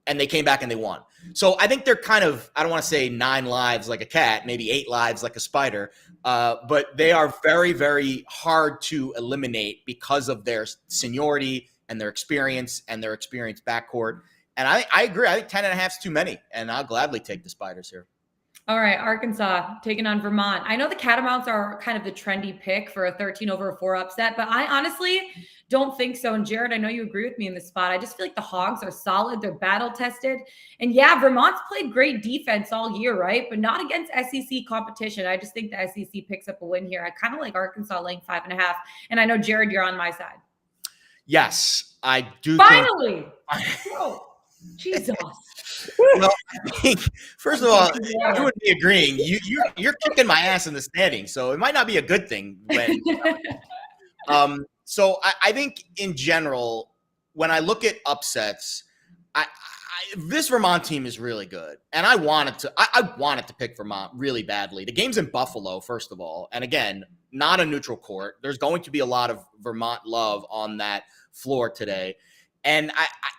And they came back and they won. So I think they're kind of, I don't want to say 9 lives like a cat, maybe 8 lives like a spider. But they are very, very hard to eliminate because of their seniority and their experience backcourt. And I agree. I think 10.5 is too many. And I'll gladly take the Spiders here. All right, Arkansas taking on Vermont. I know the Catamounts are kind of the trendy pick for a 13/4 upset, but I honestly don't think so. And Jared, I know you agree with me in this spot. I just feel like the Hogs are solid. They're battle tested. And yeah, Vermont's played great defense all year, right? But not against SEC competition. I just think the SEC picks up a win here. I kind of like Arkansas laying 5.5. And I know, Jared, you're on my side. Yes, I do. Finally. Bro, Jesus. Well, I think, first of all, you would be agreeing. You're kicking my ass in the standings, so it might not be a good thing. So I think in general, when I look at upsets, this Vermont team is really good, and I wanted to pick Vermont really badly. The game's in Buffalo, first of all, and again, not a neutral court. There's going to be a lot of Vermont love on that floor today. And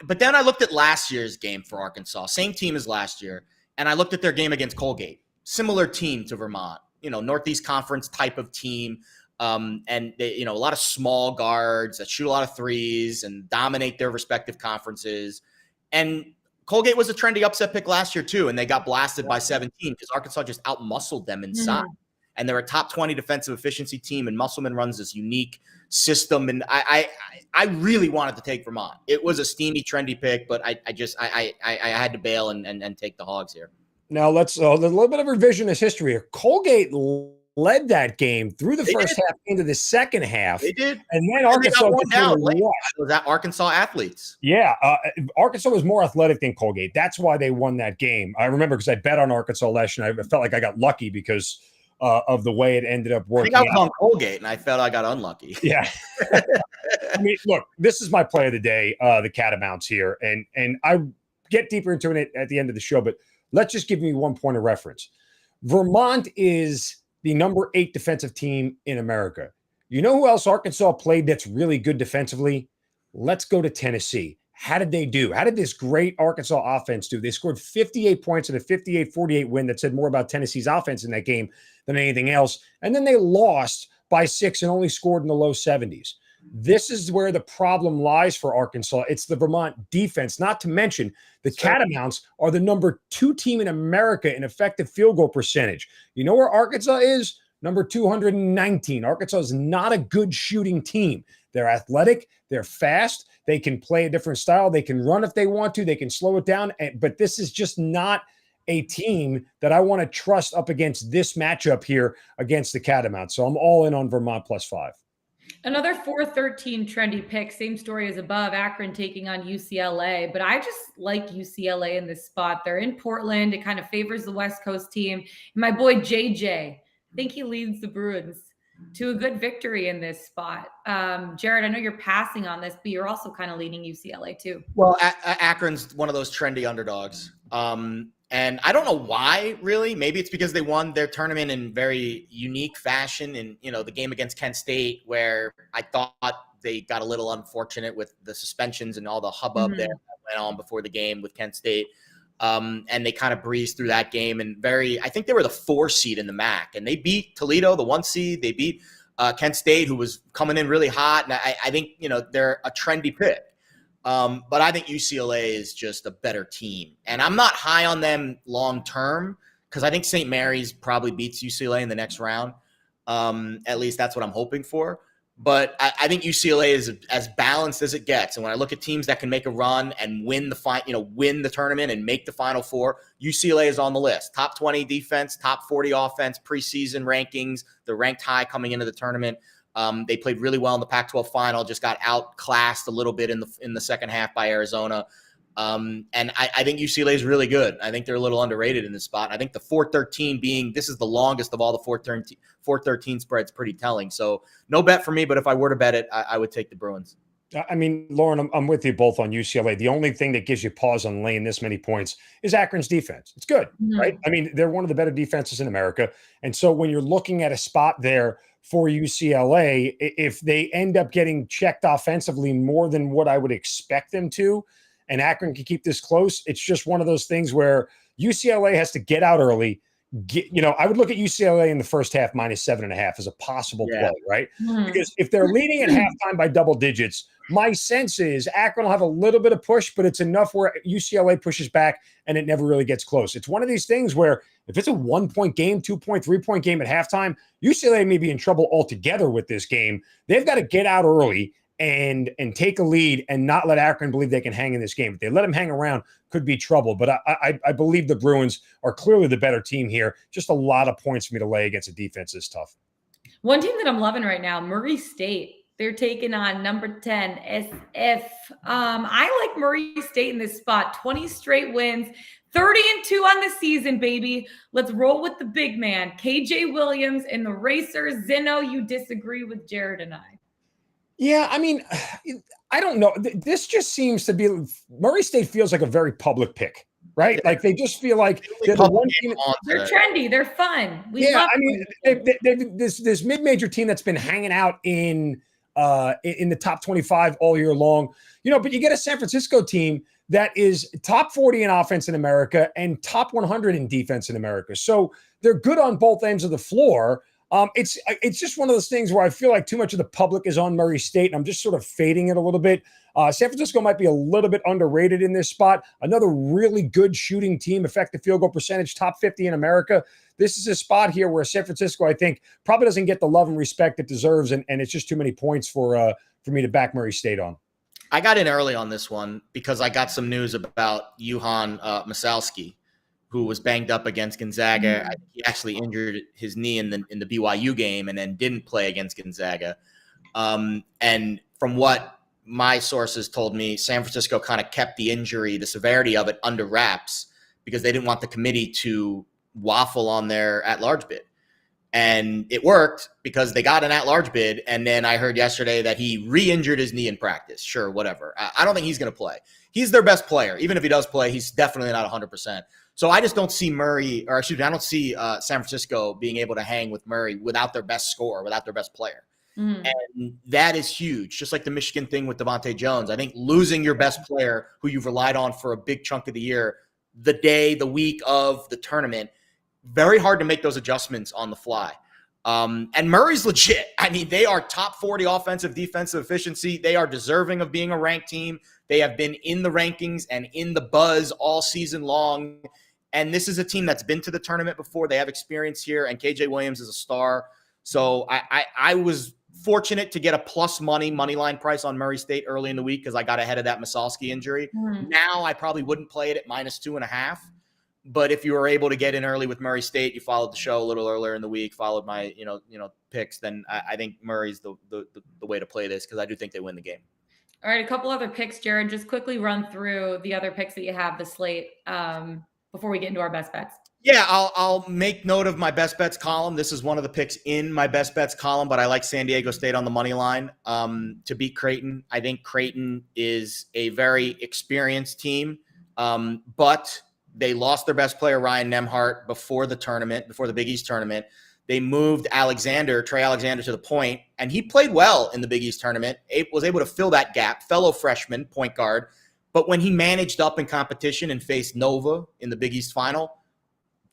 but then I looked at last year's game for Arkansas, same team as last year, and I looked at their game against Colgate, similar team to Vermont, Northeast Conference type of team, and they, a lot of small guards that shoot a lot of threes and dominate their respective conferences. And Colgate was a trendy upset pick last year too, and they got blasted by 17 because Arkansas just outmuscled them inside. And they're a top 20 defensive efficiency team, and Musselman runs this unique system. And I really wanted to take Vermont. It was a steamy, trendy pick, but I had to bail and take the Hogs here. Now let's a little bit of revisionist history here. Colgate led that game through the first half into the second half. They did, and then Arkansas won down. Was that Arkansas athletes? Yeah, Arkansas was more athletic than Colgate. That's why they won that game. I remember because I bet on Arkansas last year. I felt like I got lucky because of the way it ended up working. I think I was on Colgate, and I felt I got unlucky. Yeah. I mean, look, this is my play of the day, the Catamounts here, and I get deeper into it at the end of the show, but let's just give me one point of reference. Vermont is the number 8 defensive team in America. You know who else Arkansas played that's really good defensively? Let's go to Tennessee. How did they do? How did this great Arkansas offense do? They scored 58 points in a 58-48 win that said more about Tennessee's offense in that game than anything else. And then they lost by 6 and only scored in the low 70s. This is where the problem lies for Arkansas. It's the Vermont defense, not to mention the Catamounts are the number 2 team in America in effective field goal percentage. You know where Arkansas is? Number 219. Arkansas is not a good shooting team. They're athletic. They're fast. They can play a different style. They can run if they want to. They can slow it down. But this is just not a team that I want to trust up against this matchup here against the Catamounts. So I'm all in on Vermont +5. Another 4-13 trendy pick. Same story as above. Akron taking on UCLA. But I just like UCLA in this spot. They're in Portland. It kind of favors the West Coast team. And my boy JJ, I think he leads the Bruins to a good victory in this spot. Jared, I know you're passing on this, but you're also kind of leading UCLA too. Well, Akron's one of those trendy underdogs. And I don't know why, really. Maybe it's because they won their tournament in very unique fashion. And, the game against Kent State, where I thought they got a little unfortunate with the suspensions and all the hubbub there that went on before the game with Kent State. And they kind of breezed through that game. And I think they were the 4 seed in the MAC. And they beat Toledo, the 1 seed. They beat Kent State, who was coming in really hot. And I think, they're a trendy pick. But I think UCLA is just a better team. And I'm not high on them long term because I think St. Mary's probably beats UCLA in the next round. At least that's what I'm hoping for. But I think UCLA is as balanced as it gets. And when I look at teams that can make a run and win the tournament and make the Final Four, UCLA is on the list. Top 20 defense, top 40 offense, preseason rankings. They're ranked high coming into the tournament. They played really well in the Pac-12 final, just got outclassed a little bit in the second half by Arizona. And I think UCLA is really good. I think they're a little underrated in this spot. I think the 4-13 this is the longest of all the 4-13 spreads, pretty telling. So no bet for me, but if I were to bet it, I would take the Bruins. I mean, Lauren, I'm with you both on UCLA. The only thing that gives you pause on laying this many points is Akron's defense. It's good, right? I mean, they're one of the better defenses in America. And so when you're looking at a spot there for UCLA, if they end up getting checked offensively more than what I would expect them to, and Akron can keep this close, it's just one of those things where UCLA has to get out early. I would look at UCLA in the first half -7.5 as a possible play, right? Because if they're leading at halftime by double digits, my sense is Akron will have a little bit of push, but it's enough where UCLA pushes back and it never really gets close. It's one of these things where if it's a 1-point game, 2-point, 3-point game at halftime, UCLA may be in trouble altogether with this game. They've got to get out early and take a lead and not let Akron believe they can hang in this game. If they let them hang around, could be trouble. But I believe the Bruins are clearly the better team here. Just a lot of points for me to lay against a defense is tough. One team that I'm loving right now, Murray State. They're taking on number 10 SF. I like Murray State in this spot. 20 straight wins, 30-2 on the season, baby. Let's roll with the big man, KJ Williams and the Racers. Zeno, you disagree with Jared and I. Yeah, I mean, I don't know. This just seems to be Murray State feels like a very public pick, right? Like they just feel like they're the one team. They're trendy. They're fun. This mid-major team that's been hanging out in the top 25 all year long, but you get a San Francisco team that is top 40 in offense in America and top 100 in defense in America. So they're good on both ends of the floor. It's just one of those things where I feel like too much of the public is on Murray State, and I'm just sort of fading it a little bit. San Francisco might be a little bit underrated in this spot. Another really good shooting team, effective field goal percentage, top 50 in America. This is a spot here where San Francisco, I think, probably doesn't get the love and respect it deserves, and it's just too many points for me to back Murray State on. I got in early on this one because I got some news about Johan Masalski, who was banged up against Gonzaga. He actually injured his knee in the BYU game and then didn't play against Gonzaga. And from what my sources told me, San Francisco kind of kept the injury, the severity of it, under wraps because they didn't want the committee to waffle on their at-large bid. And it worked because they got an at-large bid. And then I heard yesterday that he re-injured his knee in practice. Sure, whatever. I don't think he's going to play. He's their best player. Even if he does play, he's definitely not 100%. So I just don't see I don't see San Francisco being able to hang with Murray without their best scorer, without their best player. And that is huge. Just like the Michigan thing with Devontae Jones. I think losing your best player who you've relied on for a big chunk of the year, the week of the tournament, very hard to make those adjustments on the fly. And Murray's legit. I mean, they are top 40 offensive, defensive efficiency. They are deserving of being a ranked team. They have been in the rankings and in the buzz all season long. And this is a team that's been to the tournament before. They have experience here, and KJ Williams is a star. So I was fortunate to get a plus money line price on Murray State early in the week because I got ahead of that Masalski injury. Now I probably wouldn't play it at -2.5. But if you were able to get in early with Murray State, you followed the show a little earlier in the week, followed my picks, then I think Murray's the way to play this because I do think they win the game. All right, a couple other picks, Jared. Just quickly run through the other picks that you have, the slate, before we get into our best bets. Yeah, I'll make note of my best bets column. This is one of the picks in my best bets column, but I like San Diego State on the money line to beat Creighton. I think Creighton is a very experienced team, but they lost their best player, Ryan Nembhard, before the Big East tournament. They moved Trey Alexander to the point, and he played well in the Big East tournament, was able to fill that gap, fellow freshman point guard. But when he managed up in competition and faced Nova in the Big East final,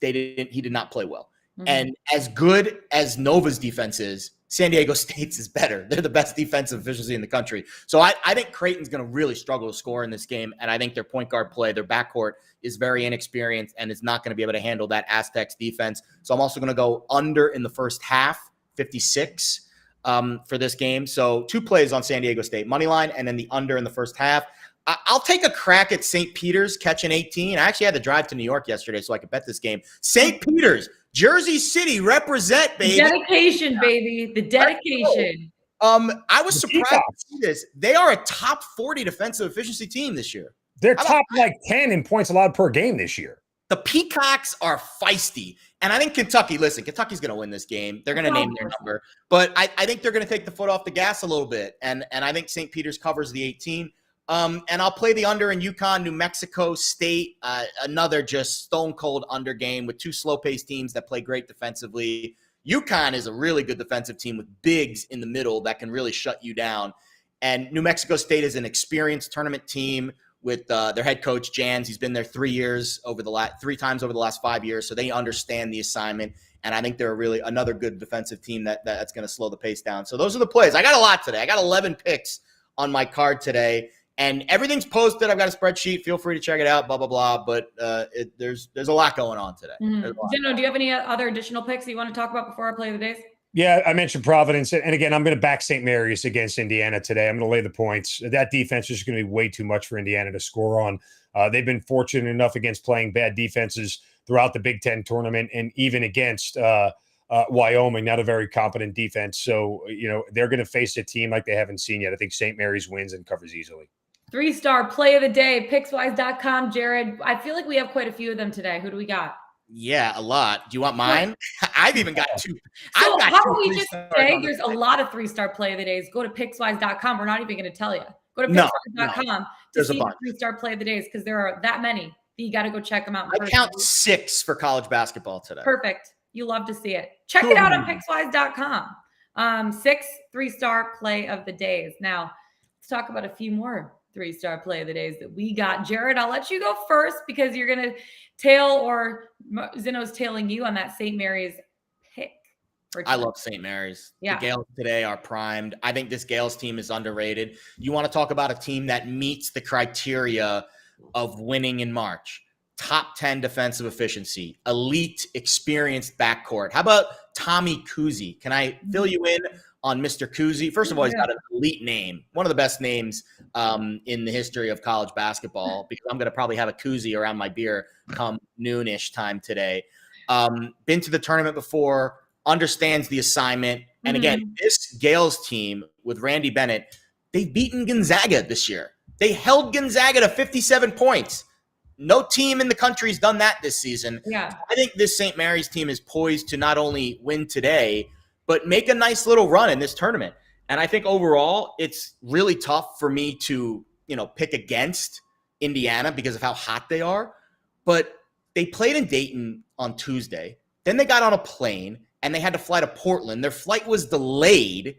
he did not play well. And as good as Nova's defense is, San Diego State's is better. They're the best defensive efficiency in the country. So I think Creighton's going to really struggle to score in this game, and I think their point guard play, their backcourt, is very inexperienced and is not going to be able to handle that Aztecs defense. So I'm also going to go under in the first half, 56 for this game. So 2 plays on San Diego State, money line, and then the under in the first half. I'll take a crack at St. Peter's catching 18. I actually had to drive to New York yesterday so I could bet this game. St. Peter's, Jersey City, represent, baby. Dedication, baby. The dedication. I was surprised to see this. They are a top 40 defensive efficiency team this year. They're top 10 in points allowed per game this year. The Peacocks are feisty. And I think Kentucky's going to win this game. They're going to name their number. But I think they're going to take the foot off the gas a little bit. And I think St. Peter's covers the 18. And I'll play the under in UConn, New Mexico State. Another just stone-cold under game with two slow-paced teams that play great defensively. UConn is a really good defensive team with bigs in the middle that can really shut you down. And New Mexico State is an experienced tournament team with their head coach, Jans. He's been there 3 times over the last 5 years, so they understand the assignment. And I think they're really another good defensive team that's going to slow the pace down. So those are the plays. I got a lot today. I got 11 picks on my card today. And everything's posted. I've got a spreadsheet. Feel free to check it out, blah, blah, blah. But there's a lot going on today. Zeno, do you have any other additional picks that you want to talk about before I play the days? Yeah, I mentioned Providence. And again, I'm going to back St. Mary's against Indiana today. I'm going to lay the points. That defense is going to be way too much for Indiana to score on. They've been fortunate enough against playing bad defenses throughout the Big Ten tournament and even against Wyoming, not a very competent defense. So, they're going to face a team like they haven't seen yet. I think St. Mary's wins and covers easily. 3-star play of the day, Pickswise.com. Jared, I feel like we have quite a few of them today. Who do we got? Yeah, a lot. Do you want mine? I've even got two. So how do we just say there's a lot of 3-star play of the days? Go to Pickswise.com. We're not even going to tell you. Go to Pickswise.com to see the 3-star play of the days because there are that many. You got to go check them out. I count 6 for college basketball today. Perfect. You love to see it. Check it out on Pickswise.com. 6 3-star play of the days. Now, let's talk about a few more 3-star play of the days that we got. Jared, I'll let you go first because you're going to tail, or Zeno's tailing you on that St. Mary's pick. I love St. Mary's. Yeah. The Gales today are primed. I think this Gales team is underrated. You want to talk about a team that meets the criteria of winning in March. Top 10 defensive efficiency, elite experienced backcourt. How about Tommy Kuzi? Can I fill you in on Mr. Kuzi? First of all, he's got an elite name, one of the best names in the history of college basketball, because I'm going to probably have a Kuzi around my beer come noonish time today. Been to the tournament before, understands the assignment. And again, this Gales team with Randy Bennett, they've beaten Gonzaga this year. They held Gonzaga to 57 points. No team in the country has done that this season. Yeah. I think this St. Mary's team is poised to not only win today, but make a nice little run in this tournament. And I think overall, it's really tough for me to, pick against Indiana because of how hot they are. But they played in Dayton on Tuesday. Then they got on a plane and they had to fly to Portland. Their flight was delayed.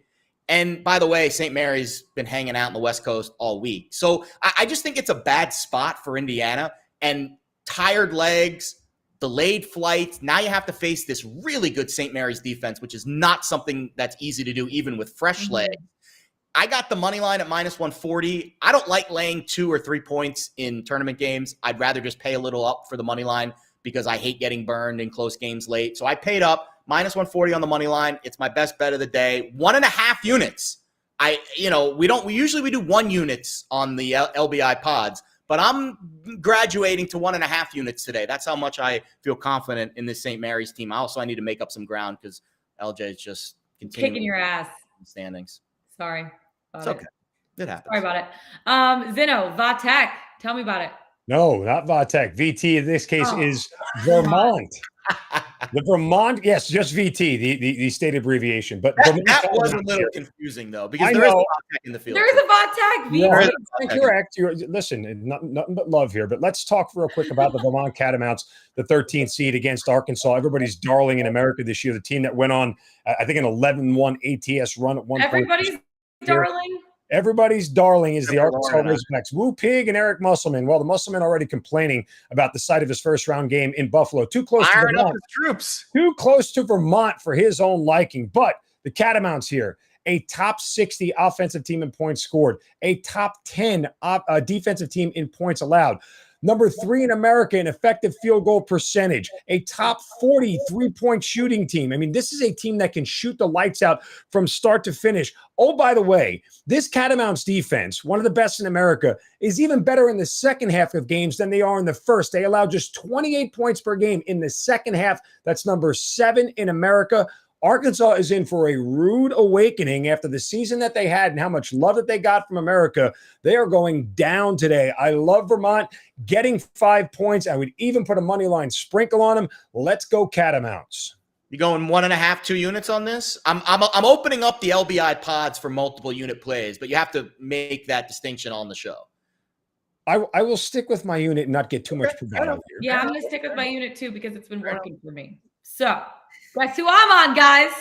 And by the way, St. Mary's been hanging out on the West Coast all week. So I just think it's a bad spot for Indiana. And tired legs, delayed flights. Now you have to face this really good St. Mary's defense, which is not something that's easy to do, even with fresh legs. I got the money line at -140. I don't like laying 2 or 3 points in tournament games. I'd rather just pay a little up for the money line because I hate getting burned in close games late. So I paid up -140 on the money line. It's my best bet of the day. 1.5 units. We usually do 1 units on the LBI pods. But I'm graduating to 1.5 units today. That's how much I feel confident in this St. Mary's team. I need to make up some ground because LJ is just kicking your ass in standings. Sorry. It's okay. It happens. Sorry about it. Zeno, Vatek, tell me about it. No, not Vatek. VT in this case is Vermont. The Vermont, yes, just VT, the state abbreviation. But that was a little confusing, though, because there is a Vatek in the field. There is a Vatek. Yeah, correct. Listen, nothing but love here. But let's talk real quick about the Vermont Catamounts, the 13th seed against Arkansas. Everybody's darling in America this year. The team that went on, I think, an 11-1 ATS run at one point. Everybody's darling. Everybody's darling is the Arkansas Razorbacks. Woo Pig and Eric Musselman. Well, the Musselman already complaining about the site of his first-round game in Buffalo. Too close to Vermont. Troops. Too close to Vermont for his own liking. But the Catamounts here, a top 60 offensive team in points scored, a top 10 defensive team in points allowed. Number 3 in America in effective field goal percentage, a top 40 3-point shooting team. I mean, this is a team that can shoot the lights out from start to finish. Oh, by the way, this Catamounts defense, one of the best in America, is even better in the second half of games than they are in the first. They allow just 28 points per game in the second half. That's number 7 in America. Arkansas is in for a rude awakening after the season that they had and how much love that they got from America. They are going down today. I love Vermont getting 5 points. I would even put a money line sprinkle on them. Let's go Catamounts. You going 1.5, 2 units on this? I'm opening up the LBI pods for multiple unit plays, but you have to make that distinction on the show. I will stick with my unit and not get too much bravado here. Yeah, I'm going to stick with my unit too because it's been working for me. So, guess who I'm on, guys?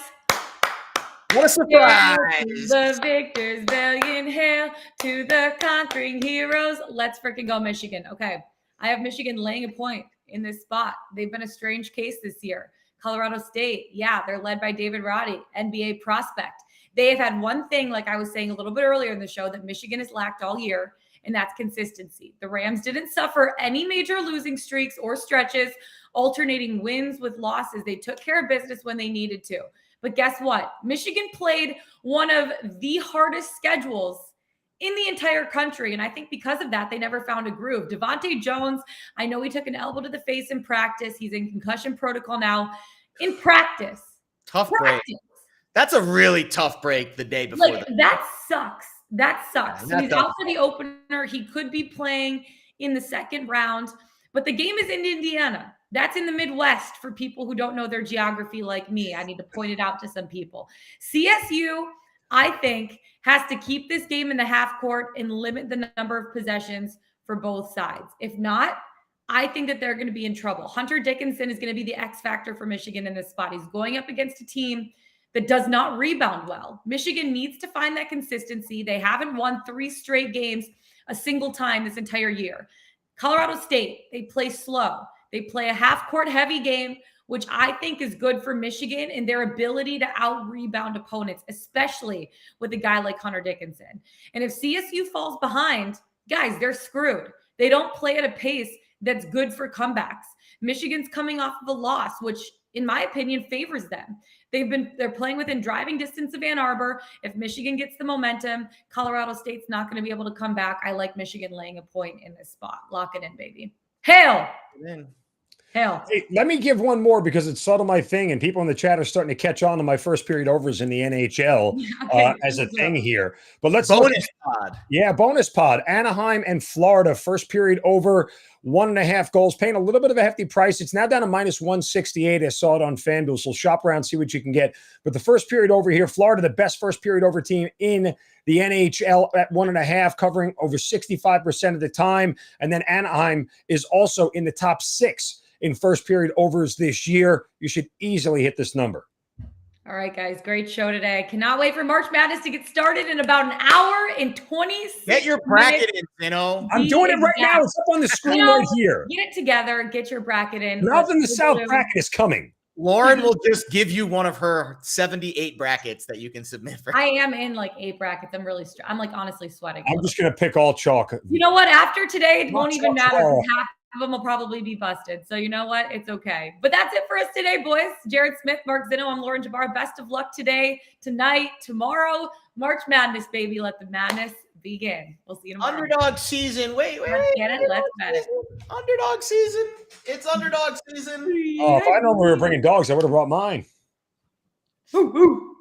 What a surprise. The victors, valiant hail to the conquering heroes. Let's freaking go Michigan. Okay, I have Michigan laying a point in this spot. They've been a strange case this year. Colorado State, yeah, they're led by David Roddy, NBA prospect. They have had one thing, like I was saying a little bit earlier in the show, that Michigan has lacked all year, and that's consistency. The Rams didn't suffer any major losing streaks or stretches, alternating wins with losses. They took care of business when they needed to. But guess what? Michigan played one of the hardest schedules in the entire country. And I think because of that, they never found a groove. Devontae Jones, I know he took an elbow to the face in practice. He's in concussion protocol now. In practice. Tough break. That's a really tough break the day before. Like, that sucks. That sucks. Yeah, so he's out for the opener. He could be playing in the second round, but the game is in Indiana. That's in the Midwest for people who don't know their geography like me. I need to point it out to some people. CSU, I think, has to keep this game in the half court and limit the number of possessions for both sides. If not, I think that they're going to be in trouble. Hunter Dickinson is going to be the X factor for Michigan in this spot. He's going up against a team that does not rebound well. Michigan needs to find that consistency. They haven't won 3 straight games a single time this entire year. Colorado State, they play slow. They play a half-court heavy game, which I think is good for Michigan and their ability to out-rebound opponents, especially with a guy like Hunter Dickinson. And if CSU falls behind, guys, they're screwed. They don't play at a pace that's good for comebacks. Michigan's coming off of a loss, which in my opinion favors them. They're playing within driving distance of Ann Arbor. If Michigan gets the momentum, Colorado State's not going to be able to come back. I like Michigan laying a point in this spot. Lock it in, baby. Hail. Hail. Hey, let me give one more because it's sort of my thing, and people in the chat are starting to catch on to my first period overs in the NHL as a thing here. But let's bonus pod. Yeah, bonus pod. Anaheim and Florida, first period over 1.5 goals, paying a little bit of a hefty price. It's now down to -168. I saw it on FanDuel, so shop around, see what you can get. But the first period over here, Florida, the best first period over team in the NHL at 1.5, covering over 65% of the time. And then Anaheim is also in the top 6 in first period overs this year. You should easily hit this number. All right, guys, great show today. I cannot wait for March Madness to get started in about an hour and 26 Get your bracket in, Zeno. I'm doing it right now. It's up on the screen right here. Get it together. Get your bracket in. North in the South bracket is coming. Lauren will just give you one of her 78 brackets that you can submit for. I am in like 8 brackets. I'm like honestly sweating. I'm just going to pick all chalk. You know what? After today, it won't even matter. All. Half of them will probably be busted. So you know what? It's okay. But that's it for us today, boys. Jared Smith, Mark Zeno, I'm Lauren Jabbar. Best of luck today, tonight, tomorrow. March Madness, baby. Let the madness begin. We'll see you tomorrow. Underdog season. Wait. Let's get it. Let's bet it. Underdog season. It's underdog season. Oh, if I know we were bringing dogs, I would have brought mine. Ooh, ooh.